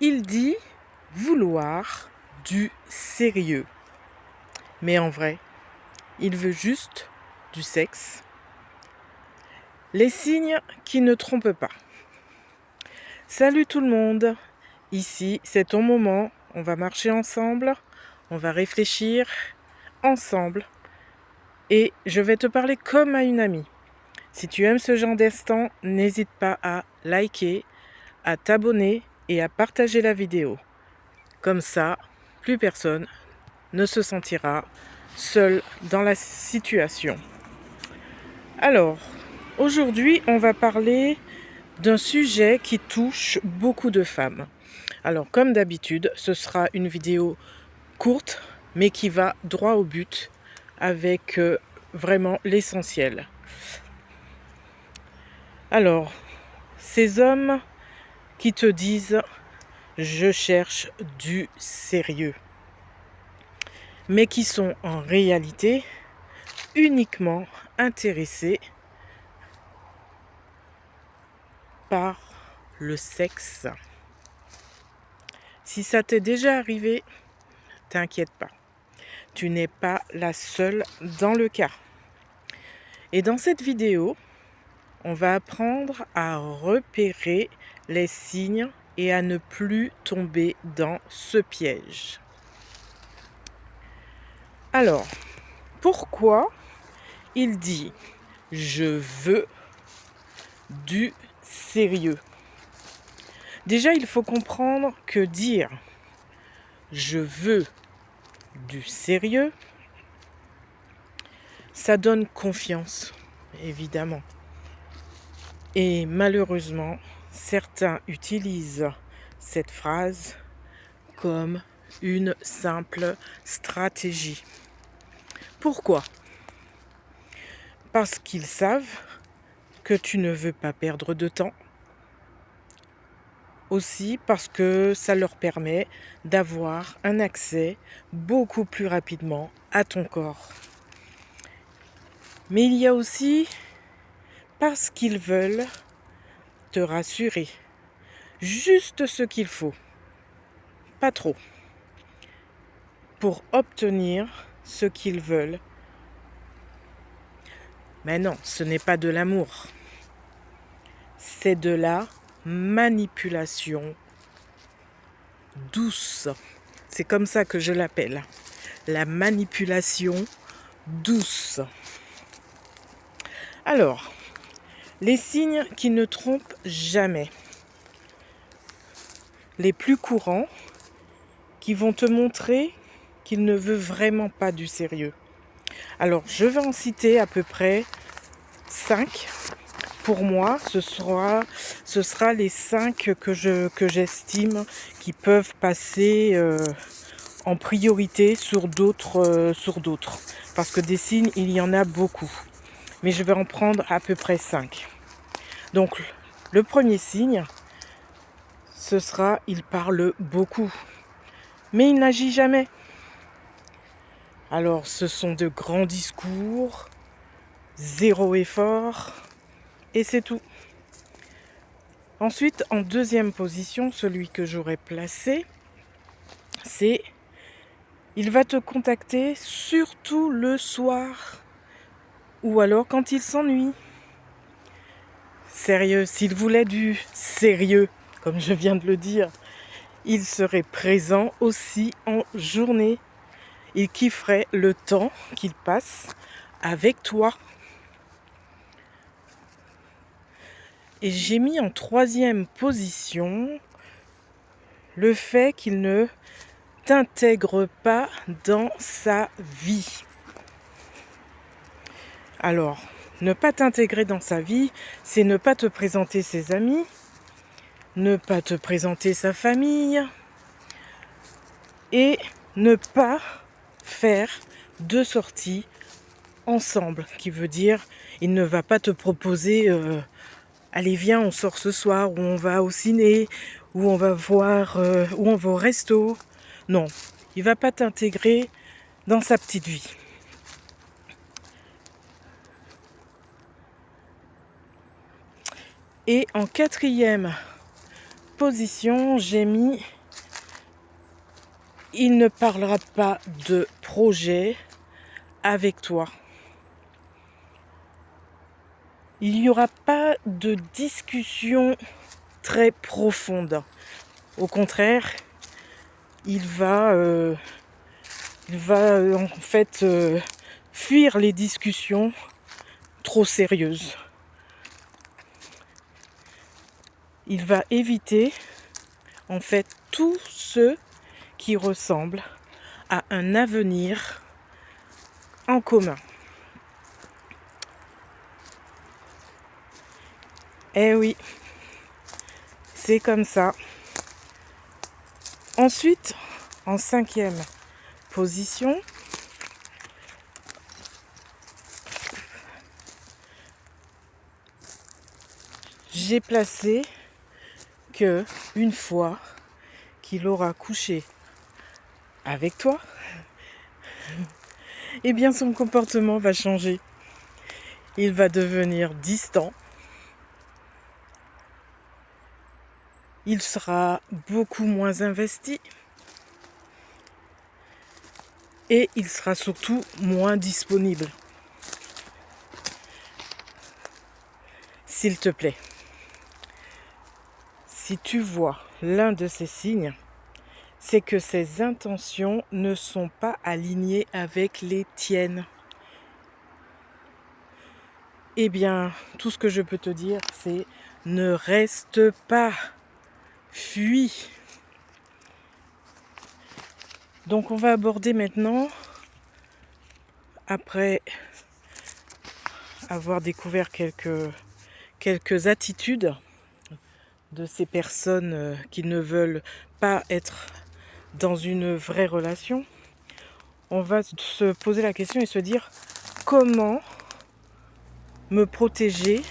Il dit vouloir du sérieux. Mais en vrai, il veut juste du sexe. Les signes qui ne trompent pas. Salut tout le monde. Ici, c'est ton moment. On va marcher ensemble. On va réfléchir ensemble. Et je vais te parler comme à une amie. Si tu aimes ce genre d'instant, n'hésite pas à liker, à t'abonner et à partager la vidéo. Comme ça, plus personne ne se sentira seul dans la situation. Alors, aujourd'hui, on va parler d'un sujet qui touche beaucoup de femmes. Alors, comme d'habitude, ce sera une vidéo courte, mais qui va droit au but avec vraiment l'essentiel. Alors, ces hommes qui te disent « je cherche du sérieux », mais qui sont en réalité uniquement intéressés par le sexe. Si ça t'est déjà arrivé, t'inquiète pas. Tu n'es pas la seule dans le cas. Et dans cette vidéo, on va apprendre à repérer les signes et à ne plus tomber dans ce piège. Alors, pourquoi il dit « je veux du sérieux ». Déjà, il faut comprendre que dire « je veux du sérieux », ça donne confiance, évidemment. Et malheureusement, certains utilisent cette phrase comme une simple stratégie. Pourquoi ? Parce qu'ils savent que tu ne veux pas perdre de temps. Aussi parce que ça leur permet d'avoir un accès beaucoup plus rapidement à ton corps. Mais il y a aussi parce qu'ils veulent te rassurer. Juste ce qu'il faut. Pas trop. Pour obtenir ce qu'ils veulent. Mais non, ce n'est pas de l'amour. C'est de la manipulation douce. C'est comme ça que je l'appelle. La manipulation douce. Alors, les signes qui ne trompent jamais. Les plus courants qui vont te montrer qu'il ne veut vraiment pas du sérieux. Alors, je vais en citer à peu près 5. Pour moi, ce sera les 5 que j'estime qui peuvent passer en priorité sur d'autres. Parce que des signes, il y en a beaucoup. Mais je vais en prendre à peu près 5. Donc, le premier signe, ce sera il parle beaucoup. Mais il n'agit jamais. Alors, ce sont de grands discours, zéro effort, et c'est tout. Ensuite, en deuxième position, celui que j'aurais placé, c'est il va te contacter surtout le soir ou alors quand il s'ennuie. Sérieux, s'il voulait du sérieux, comme je viens de le dire, il serait présent aussi en journée. Il kifferait le temps qu'il passe avec toi. Et j'ai mis en troisième position le fait qu'il ne t'intègre pas dans sa vie. Alors, ne pas t'intégrer dans sa vie, c'est ne pas te présenter ses amis, ne pas te présenter sa famille et ne pas faire de sorties ensemble, qui veut dire il ne va pas te proposer allez viens on sort ce soir, ou on va au ciné, ou on va voir, ou on va au resto. Non, il va pas t'intégrer dans sa petite vie. Et en quatrième position, j'ai mis « Il ne parlera pas de projet avec toi ». Il n'y aura pas de discussion très profonde. Au contraire, il va en fait fuir les discussions trop sérieuses. Il va éviter en fait tout ce qui ressemble à un avenir en commun. Eh oui, c'est comme ça. Ensuite, en 5e position, j'ai placé que une fois qu'il aura couché avec toi, eh bien son comportement va changer. Il va devenir distant. Il sera beaucoup moins investi. Et il sera surtout moins disponible. S'il te plaît, si tu vois l'un de ces signes, c'est que ses intentions ne sont pas alignées avec les tiennes. Eh bien, tout ce que je peux te dire, c'est ne reste pas, fuis. Donc on va aborder maintenant, après avoir découvert quelques attitudes de ces personnes qui ne veulent pas être dans une vraie relation, on va se poser la question et se dire comment me protéger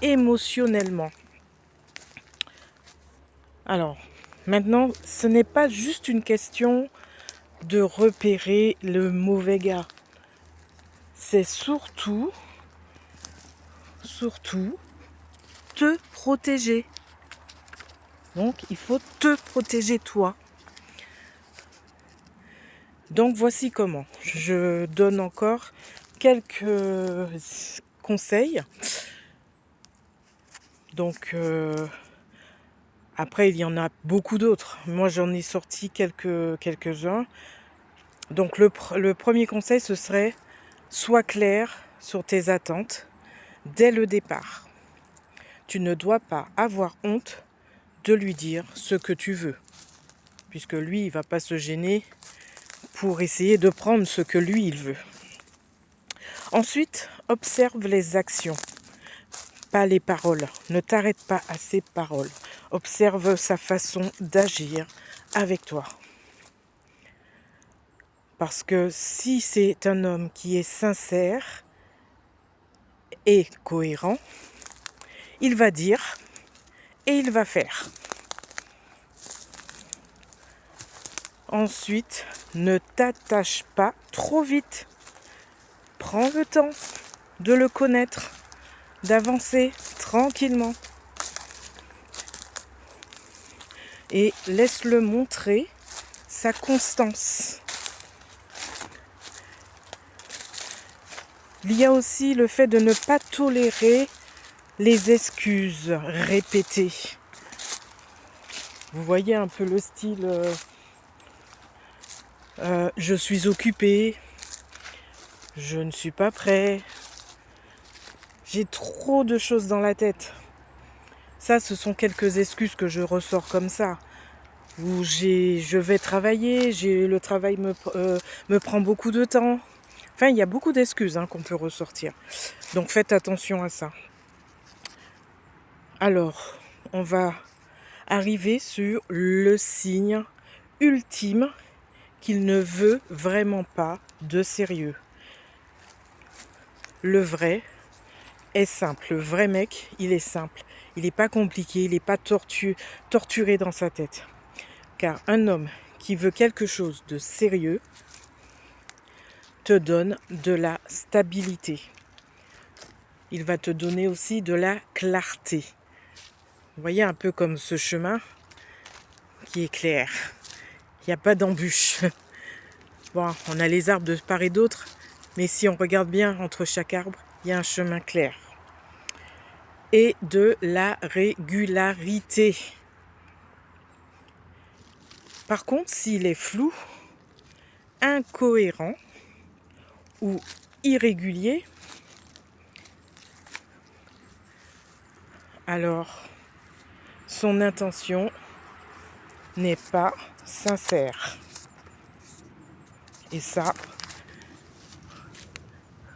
émotionnellement. Alors, maintenant, ce n'est pas juste une question de repérer le mauvais gars. C'est surtout te protéger. Donc, il faut te protéger toi. Donc, voici comment. Je donne encore quelques conseils. Donc, après, il y en a beaucoup d'autres. Moi, j'en ai sorti quelques-uns. Donc, le premier conseil, ce serait sois clair sur tes attentes dès le départ. Tu ne dois pas avoir honte de lui dire ce que tu veux. Puisque lui, il ne va pas se gêner pour essayer de prendre ce que lui, il veut. Ensuite, observe les actions, pas les paroles. Ne t'arrête pas à ses paroles. Observe sa façon d'agir avec toi. Parce que si c'est un homme qui est sincère et cohérent, il va dire et il va faire. Ensuite, ne t'attache pas trop vite. Prends le temps de le connaître, d'avancer tranquillement. Et laisse-le montrer sa constance. Il y a aussi le fait de ne pas tolérer les excuses répétées. Vous voyez un peu le style je suis occupé, je ne suis pas prêt, j'ai trop de choses dans la tête. Ça, ce sont quelques excuses que je ressors comme ça. Où je vais travailler, le travail me prend beaucoup de temps. Enfin, il y a beaucoup d'excuses qu'on peut ressortir. Donc faites attention à ça. Alors, on va arriver sur le signe ultime qu'il ne veut vraiment pas de sérieux. Le vrai est simple. Le vrai mec, il est simple. Il n'est pas compliqué, il n'est pas torturé dans sa tête. Car un homme qui veut quelque chose de sérieux te donne de la stabilité. Il va te donner aussi de la clarté. Vous voyez, un peu comme ce chemin qui est clair. Il n'y a pas d'embûche. Bon, on a les arbres de part et d'autre, mais si on regarde bien entre chaque arbre, il y a un chemin clair. Et de la régularité. Par contre, s'il est flou, incohérent ou irrégulier, alors son intention n'est pas sincère. Et ça,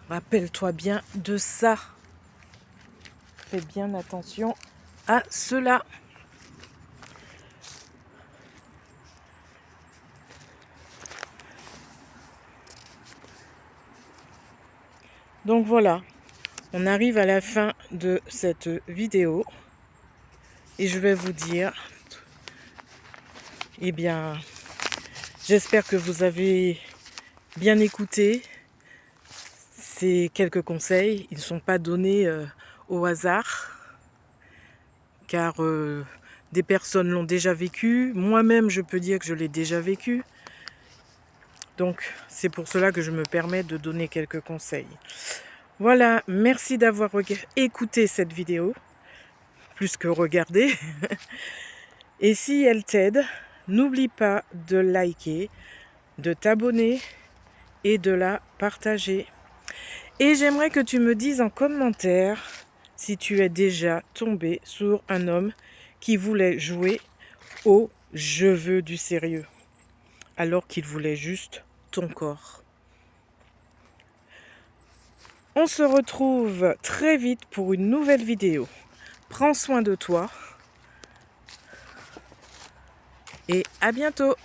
rappelle-toi bien de ça. Fais bien attention à cela. Donc voilà, on arrive à la fin de cette vidéo et je vais vous dire, eh bien, j'espère que vous avez bien écouté ces quelques conseils. Ils ne sont pas donnés au hasard, car des personnes l'ont déjà vécu. Moi-même, je peux dire que je l'ai déjà vécu. Donc, c'est pour cela que je me permets de donner quelques conseils. Voilà, merci d'avoir écouté cette vidéo, plus que regardé. Et si elle t'aide, n'oublie pas de liker, de t'abonner et de la partager. Et j'aimerais que tu me dises en commentaire si tu es déjà tombé sur un homme qui voulait jouer au « je veux du sérieux » alors qu'il voulait juste ton corps. On se retrouve très vite pour une nouvelle vidéo. Prends soin de toi et à bientôt.